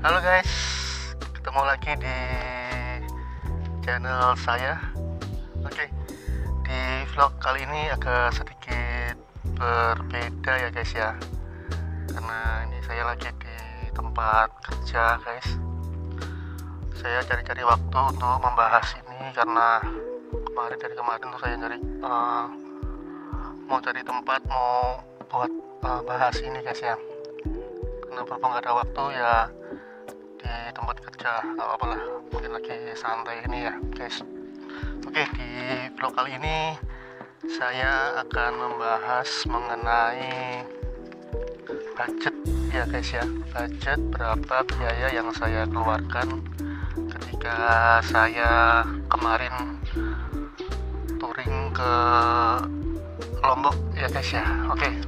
Halo guys, ketemu lagi di channel saya. Oke, di vlog kali ini agak sedikit berbeda ya guys ya, karena ini saya lagi di tempat kerja guys. Saya cari-cari waktu untuk membahas ini karena dari kemarin tuh saya mau cari tempat mau buat bahas ini guys ya. Karena berhubung gak ada waktu ya di tempat kerja, gak apa-apa lah, mungkin lagi santai ini ya guys. Oke, di vlog kali ini saya akan membahas mengenai budget ya guys ya. Budget berapa biaya yang saya keluarkan ketika saya kemarin touring ke Lombok ya guys ya. Oke,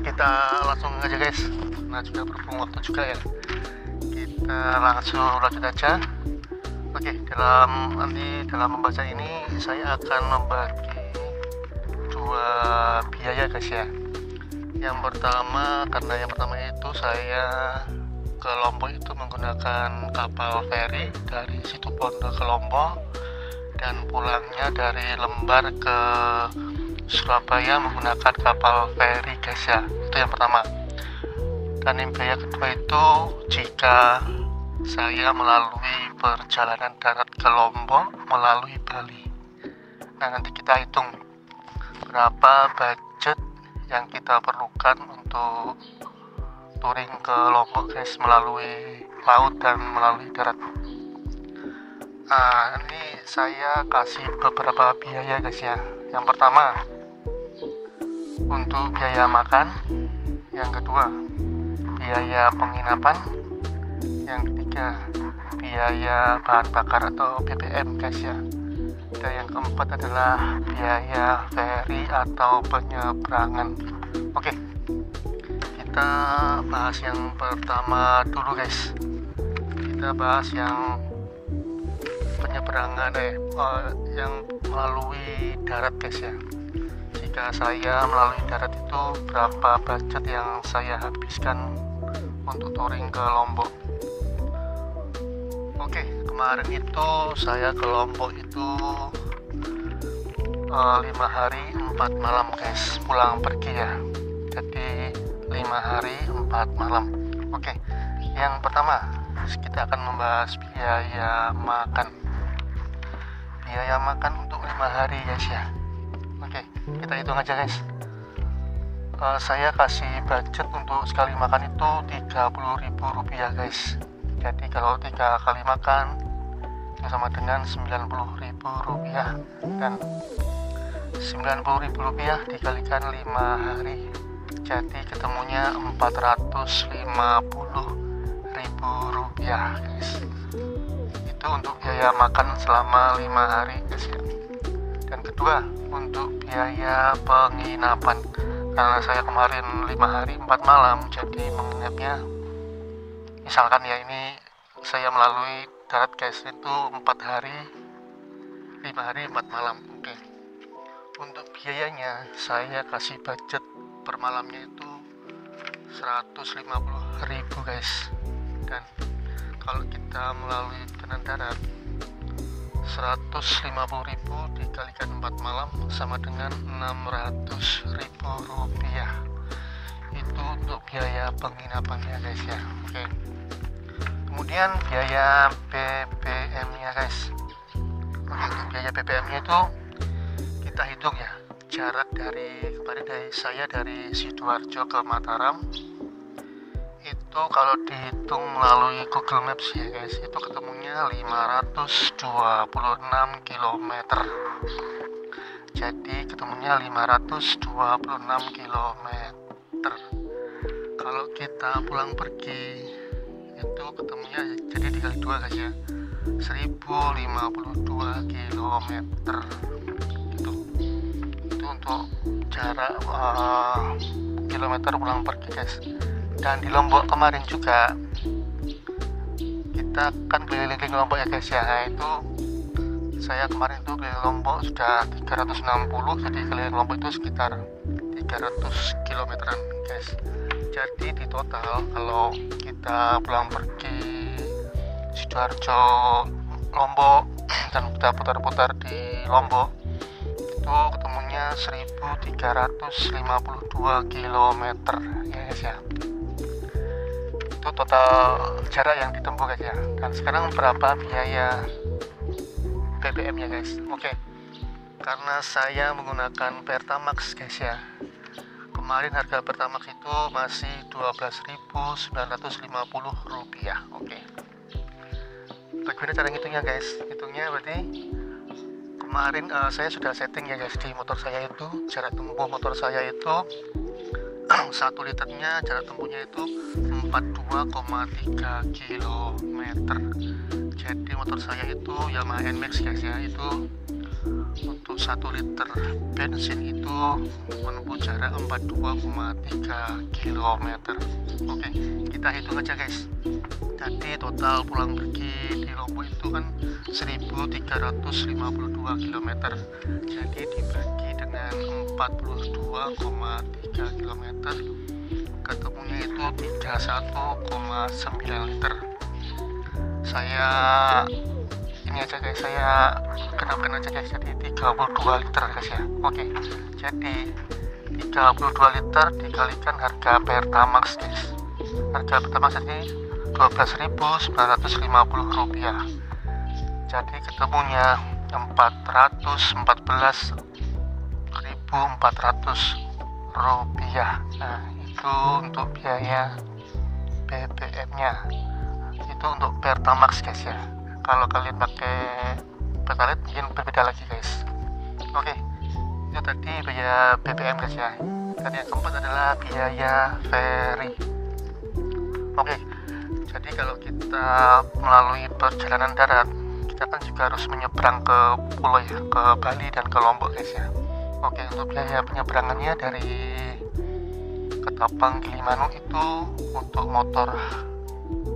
kita langsung aja guys. Nah, juga berhubung waktu juga ya, kita langsung lanjut aja. Oke, dalam membaca ini saya akan membagi dua biaya guys ya. Yang pertama itu saya ke Lombok itu menggunakan kapal feri dari Situbondo ke Lombok, dan pulangnya dari Lembar ke Surabaya menggunakan kapal feri guys ya. Itu yang pertama. Dan yang biaya kedua itu jika saya melalui perjalanan darat ke Lombok melalui Bali. Nah, nanti kita hitung berapa budget yang kita perlukan untuk touring ke Lombok guys, melalui laut dan melalui darat. Nah, ini saya kasih beberapa biaya guys ya. Yang pertama untuk biaya makan, yang kedua biaya penginapan, yang ketiga biaya bahan bakar atau BBM guys ya, dan yang keempat adalah biaya feri atau penyeberangan. Oke, kita bahas yang pertama dulu guys. Kita bahas yang penyeberangan yang melalui darat guys ya. Jika saya melalui darat itu berapa budget yang saya habiskan untuk touring ke Lombok. Oke, kemarin itu saya ke Lombok itu 5 hari 4 malam guys, pulang pergi ya. Jadi 5 hari 4 malam. Oke, yang pertama kita akan membahas biaya makan. Biaya makan untuk 5 hari guys ya. Oke, kita hitung aja guys. Saya kasih budget untuk sekali makan itu Rp30.000 guys. Jadi kalau 3 kali makan itu sama dengan Rp90.000, dan Rp90.000 dikalikan 5 hari jadi ketemunya Rp450.000 guys. Itu untuk biaya makan selama 5 hari guys ya. Dan kedua, untuk biaya penginapan, karena saya kemarin 5 hari 4 malam, jadi menginapnya misalkan ya, ini saya melalui darat guys, itu 4 hari 5 hari 4 malam. Oke, untuk biayanya saya kasih budget per malamnya itu Rp150.000 guys. Dan kalau kita melalui perjalanan darat, Rp150.000 dikalikan 4 malam sama dengan Rp600.000. Itu untuk biaya penginapannya guys ya. Oke, kemudian biaya BBM nya guys. Oke, untuk biaya BBM nya itu kita hitung ya, jarak dari saya dari Sidoarjo ke Mataram itu kalau dihitung melalui Google Maps ya guys, itu ketemunya 526 km. Jadi ketemunya 526 km. Kalau kita pulang pergi itu ketemunya jadi dikali 2 guys ya, 1052 km gitu. Itu untuk jarak kilometer pulang pergi guys. Dan di Lombok kemarin juga kita kan keliling Lombok ya guys ya. Nah, itu saya kemarin itu keliling Lombok sudah 360, jadi keliling Lombok itu sekitar 300 kilometeran guys. Jadi di total kalau kita pulang pergi Sidoarjo, Lombok, dan kita putar-putar di Lombok, itu ketemunya 1352 km ya guys ya. Itu total jarak yang ditempuh guys ya. Dan sekarang berapa biaya BBM nya guys? Oke, karena saya menggunakan Pertamax guys ya. Kemarin harga Pertamax itu masih Rp12.950. Oke. Bagaimana cara ngitungnya guys? Hitungnya berarti kemarin saya sudah setting ya guys di motor saya itu. Jarak tempuh motor saya itu 1 liternya jarak tempuhnya itu 42,3 km. Jadi motor saya itu Yamaha NMAX guys ya, itu untuk 1 liter bensin itu menempuh jarak 42,3 km. Oke, kita hitung aja guys. Jadi total pulang pergi di Lombok itu kan 1352 km. Jadi dibagi dengan 42,3 km, ketemunya itu 31,9 liter. Saya ini aja guys, saya genapkan aja guys, jadi 32 liter guys ya. Oke, jadi 32 liter dikalikan harga Pertamax guys. Harga Pertamax jadi Rp12.950. Jadi ketemunya Rp414.400. Nah, itu untuk biaya BBM nya. Itu untuk Pertamax guys ya. Kalau kalian pakai Pertalite mungkin berbeda lagi guys. Oke, itu tadi biaya BBM guys ya. Dan yang keempat adalah biaya ferry. Oke, jadi kalau kita melalui perjalanan darat, kita kan juga harus menyeberang ke pulau ya, ke Bali dan ke Lombok guys ya. Oke, untuk biaya penyeberangannya dari Ketapang Gilimanuk itu untuk motor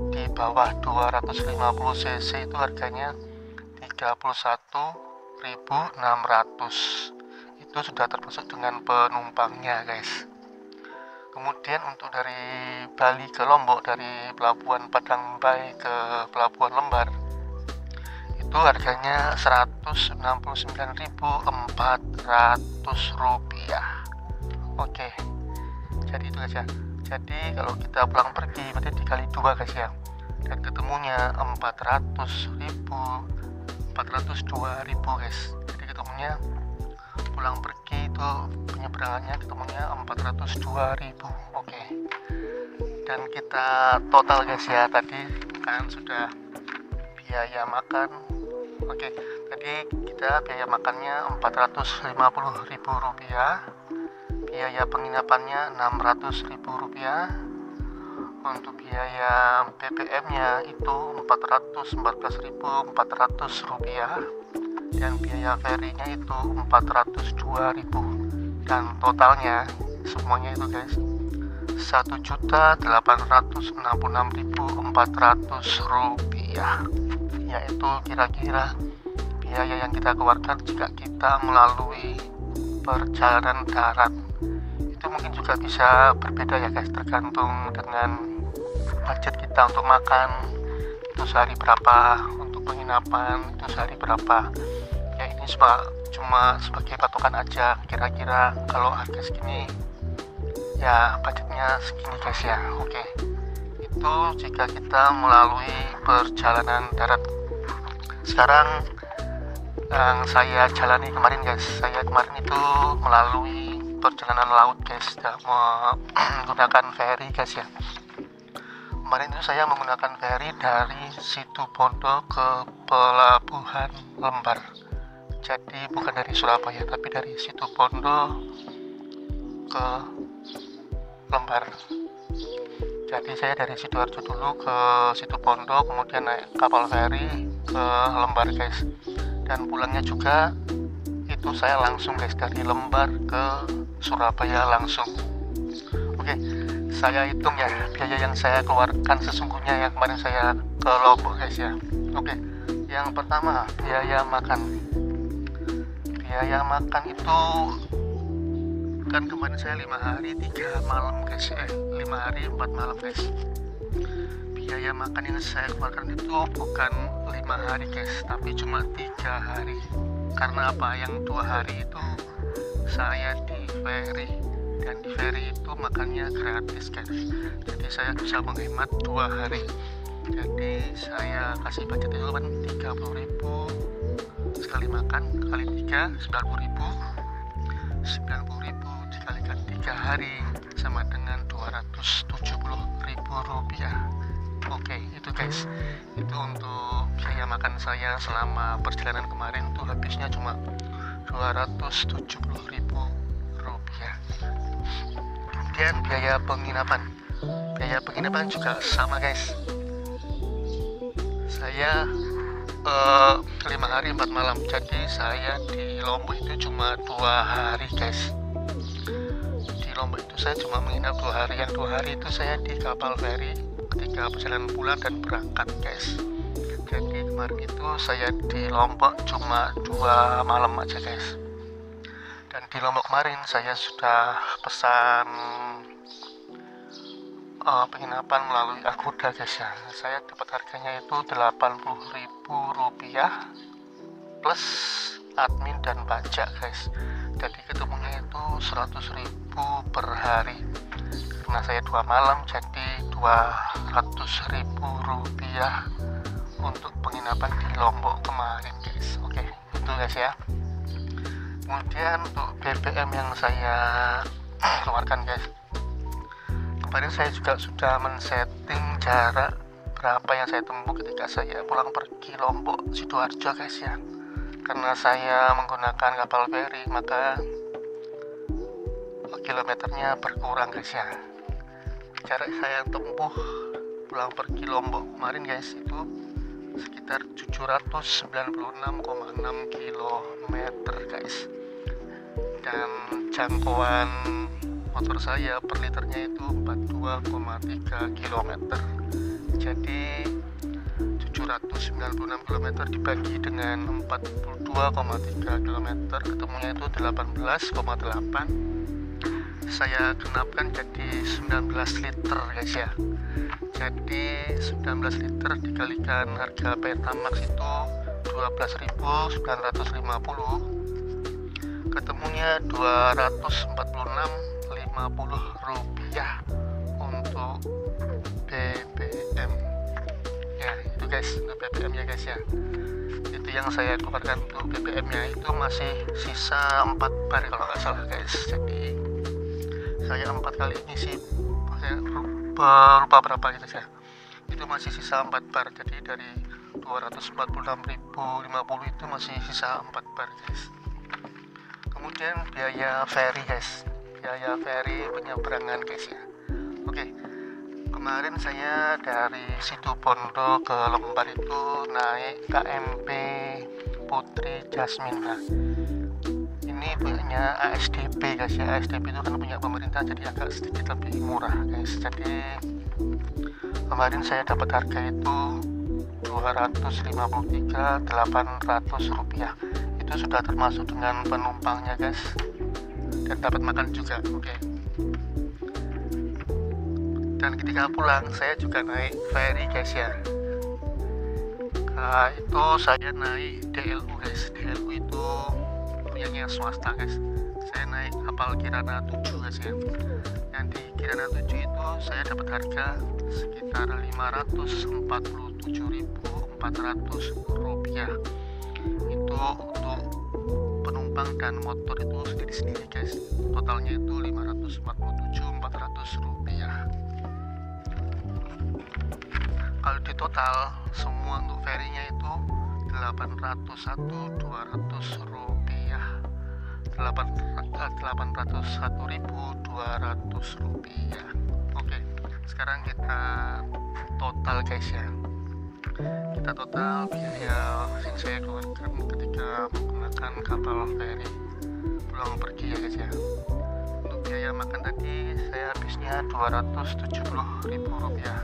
di bawah 250 cc itu harganya 31.600. Itu sudah termasuk dengan penumpangnya guys. Kemudian untuk dari Bali ke Lombok, dari Pelabuhan Padang Bay ke Pelabuhan Lembar, itu harganya Rp169.400. Oke, jadi itu aja. Jadi kalau kita pulang pergi berarti dikali 2 guys ya, dan ketemunya 402.000 guys. Jadi ketemunya pulang pergi itu penyeberangannya ketemunya 402.000. Oke, dan kita total guys ya, tadi kan sudah biaya makan. Oke, tadi kita biaya makannya Rp450.000, biaya penginapannya Rp600.000, untuk biaya BBM nya itu Rp414.400, dan biaya ferry-nya itu Rp402.000, dan totalnya semuanya itu guys Rp1.866.400, yaitu kira-kira biaya yang kita keluarkan jika kita melalui perjalanan darat. Itu mungkin juga bisa berbeda ya guys, tergantung dengan budget kita untuk makan itu sehari berapa, untuk penginapan itu sehari berapa ya. Ini cuma sebagai patokan aja, kira-kira kalau harga segini ya budgetnya segini guys ya. Oke, itu jika kita melalui perjalanan darat. Sekarang yang saya jalani kemarin guys, saya kemarin itu melalui perjalanan laut guys, menggunakan ferry guys ya. Kemarin itu saya menggunakan ferry dari Situbondo ke Pelabuhan Lembar. Jadi bukan dari Surabaya, tapi dari Situbondo ke Lembar. Jadi saya dari Sidoarjo dulu ke Situbondo, kemudian naik kapal ferry ke Lembar guys. Dan pulangnya juga itu saya langsung guys, dari Lembar ke Surabaya langsung. Oke, saya hitung ya biaya yang saya keluarkan sesungguhnya yang kemarin saya ke Lombok guys ya. Oke, yang pertama biaya makan. Biaya makan itu kan kemarin saya 5 hari 3 malam guys, 5 hari 4 malam guys. Biaya makan yang saya keluarkan itu bukan 5 hari guys, tapi cuma 3 hari. Karena apa? Yang 2 hari itu saya di ferry, dan di ferry itu makannya gratis guys. Jadi saya bisa menghemat 2 hari. Jadi saya kasih budget itu kan 30.000 sekali makan, kali 3 90.000, 90.000 dikalikan 3 hari sama dengan 270.000 rupiah. Oke, itu guys, itu untuk biaya makan saya selama perjalanan kemarin tuh habisnya cuma 270.000 rupiah. Kemudian biaya penginapan juga sama guys. Saya 5 hari 4 malam, jadi saya di Lombok itu cuma 2 hari guys. Di Lombok itu saya cuma menginap 2 hari, yang 2 hari itu saya di kapal feri ketika perjalanan pulang dan berangkat guys. Jadi kemarin itu saya di Lombok cuma 2 malam aja guys. Dan di Lombok kemarin saya sudah pesan penginapan melalui Agoda guys ya. Saya dapat harganya itu 80.000 rupiah plus admin dan pajak guys. Jadi ketemunya itu 100.000 per hari. Karena saya 2 malam jadi 200.000 rupiah untuk penginapan di Lombok kemarin guys. Oke, itu guys ya. Kemudian untuk BBM yang saya keluarkan guys, kemarin saya juga sudah men-setting jarak berapa yang saya tempuh ketika saya pulang pergi Lombok Sidoarjo guys ya. Karena saya menggunakan kapal feri, maka kilometernya berkurang guys ya. Jarak saya tempuh pulang pergi Lombok kemarin guys itu sekitar 796,6 km guys. Dan jangkauan motor saya per liternya itu 42,3 km. Jadi 796 km dibagi dengan 42,3 km ketemunya itu 18,8. Saya genapkan jadi 19 liter guys ya. Jadi 19 liter dikalikan harga Pertamax itu 12.950, ketemunya 246,50 rupiah untuk BBM ya. Itu guys untuk BBM ya guys ya. Itu yang saya keluarkan untuk BBM nya, itu masih sisa 4 bar kalau nggak salah guys. Jadi saya 4 kali ngisi, saya lupa berapa gitu ya, itu masih sisa 4 bar. Jadi dari 246.050 itu masih sisa 4 bar guys. Kemudian biaya ferry guys, biaya ferry penyeberangan guys ya. Oke, kemarin saya dari Situbondo ke Lembar itu naik KMP Putri Jasmine. Nah, ini punya ASDP guys ya. ASDP itu kan punya pemerintah, jadi agak sedikit lebih murah guys. Jadi kemarin saya dapat harga itu 253.800 rupiah. Itu sudah termasuk dengan penumpangnya guys, dan dapat makan juga. Oke. Dan ketika pulang saya juga naik ferry guys ya. Nah, itu saya naik DLU guys. DLU itu punyanya swasta guys. Saya naik kapal Kirana 7 guys ya. Yang di Kirana 7 itu saya dapat harga sekitar 547.400 rupiah. Itu untuk penumpang dan motor itu sendiri-sendiri guys. Totalnya itu 547.400 rupiah. Kalau di total semua untuk ferinya itu 801.200 rupiah. 801.200 rupiah. Oke, sekarang kita total guys ya. Kita total biaya yang saya keluarkan ketika menggunakan kapal feri pulang pergi ya guys ya. Untuk biaya makan tadi saya habisnya 270.000 rupiah.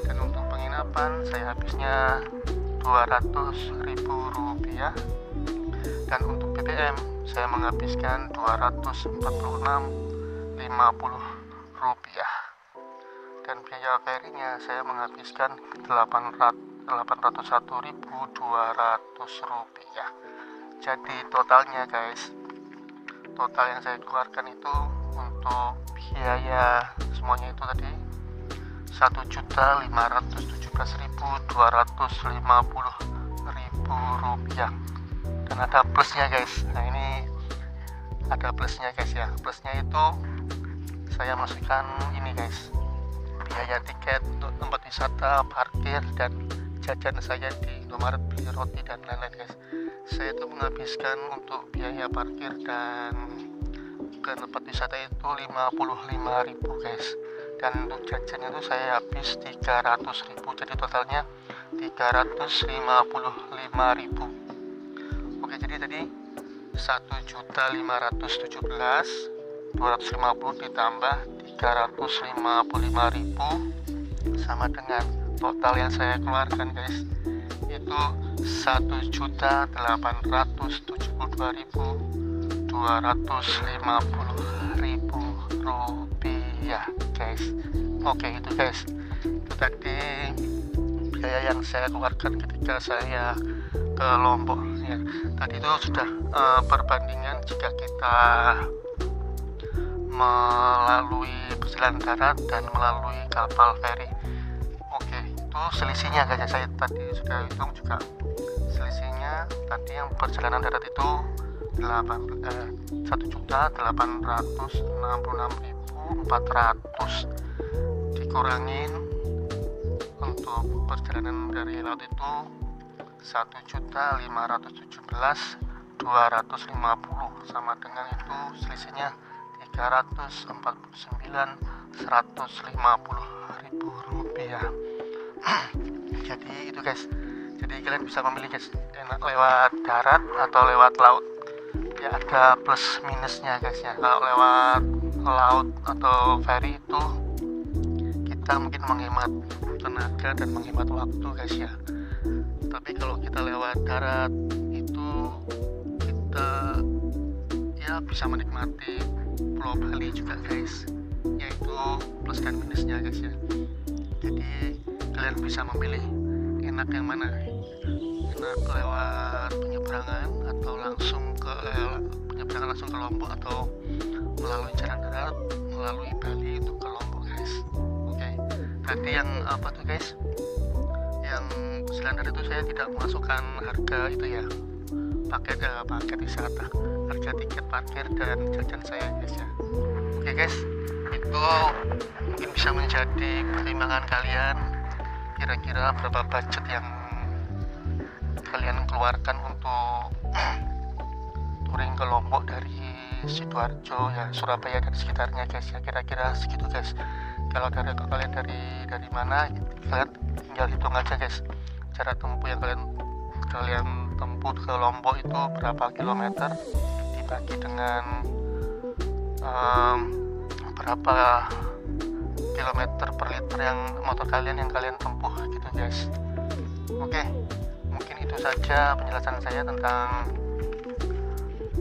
Dan untuk penginapan saya habisnya 200.000 rupiah. Dan untuk BBM BBM saya menghabiskan 246,50 rupiah, dan biaya ferry-nya saya menghabiskan 801.200 rupiah. Jadi totalnya guys, total yang saya keluarkan itu untuk biaya semuanya itu tadi 1.517.250 rupiah, dan ada plusnya guys. Nah ini ada plusnya guys ya. Plusnya itu saya masukkan ini guys, biaya tiket untuk tempat wisata, parkir, dan jajan saya di Indomaret, beli roti dan lain-lain guys. Saya itu menghabiskan untuk biaya parkir dan ke tempat wisata itu 55.000 guys, dan untuk jajan itu saya habis 300.000, jadi totalnya 355.000. Oke, jadi tadi 1.517.250 ditambah 355.000 sama dengan total yang saya keluarkan guys, itu 1.082.250 rupiah guys. Oke, itu guys, itu tadi biaya yang saya keluarkan ketika saya ke Lombok ya. Tadi itu sudah perbandingan jika kita melalui perjalanan darat dan melalui kapal feri. Oke, itu selisihnya guys, saya tadi sudah hitung juga selisihnya. Tadi yang perjalanan darat itu 1.866.400 dikurangin untuk perjalanan dari laut itu 1.517.250 sama dengan itu selisihnya 349.150 rupiah. Jadi itu guys, jadi kalian bisa memilih guys, enak lewat darat atau lewat laut ya, ada plus minusnya guys ya. Kalau lewat laut atau ferry itu kita mungkin menghemat tenaga dan menghemat waktu guys ya, tapi kalau kita lewat darat itu kita ya bisa menikmati Pulau Bali juga guys, yaitu plus dan minusnya guys ya. Jadi kalian bisa memilih enak yang mana, enak lewat penyeberangan atau langsung ke penyeberangan langsung ke Lombok, atau melalui jalan darat melalui Bali untuk ke Lombok guys. Oke, tadi yang apa tuh guys, yang perjalanan darat itu saya tidak memasukkan harga itu ya, paket wisata, harga tiket parkir dan jajan saya guys ya. Oke guys, itu mungkin bisa menjadi pertimbangan kalian, kira-kira berapa budget yang kalian keluarkan untuk touring ke Lombok dari Sidoarjo ya, Surabaya dan sekitarnya guys ya, kira-kira segitu guys. Kalau kalian dari mana, kalian tinggal hitung aja guys, jarak tempuh yang kalian tempuh ke Lombok itu berapa kilometer dibagi dengan berapa kilometer per liter yang motor kalian yang kalian tempuh gitu guys. Oke, mungkin itu saja penjelasan saya tentang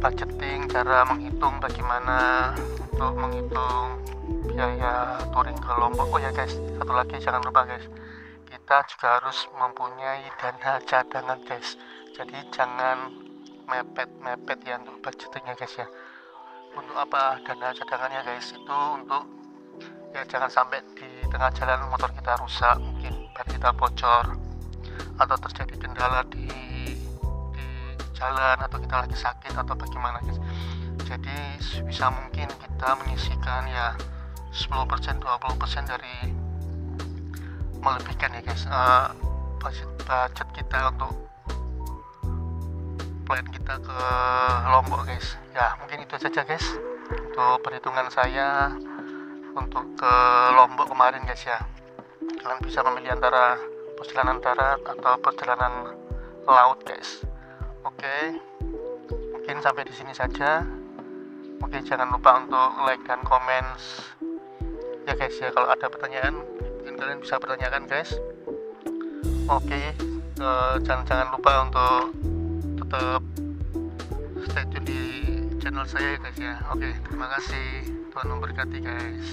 budgeting, cara menghitung bagaimana untuk menghitung biaya touring ke Lombok. Oh ya guys, satu lagi jangan lupa guys, kita juga harus mempunyai dana cadangan guys, jadi jangan mepet ya untuk budgetingnya guys ya. Untuk apa dana cadangannya guys? Itu untuk ya jangan sampai di tengah jalan motor kita rusak, mungkin ban kita bocor atau terjadi kendala di jalan, atau kita lagi sakit atau bagaimana guys. Jadi bisa mungkin kita menyisihkan ya 10% 20% dari melebihkan ya guys, budget kita untuk plan kita ke Lombok guys ya. Mungkin itu saja guys untuk perhitungan saya untuk ke Lombok kemarin guys ya. Kalian bisa memilih antara perjalanan darat atau perjalanan laut guys. Oke, mungkin sampai di sini saja. Oke, jangan lupa untuk like dan komen ya guys ya. Kalau ada pertanyaan mungkin kalian bisa pertanyakan guys. Oke, jangan lupa untuk tetap stay tune di channel saya ya guys ya. Oke, terima kasih, Tuhan memberkati guys.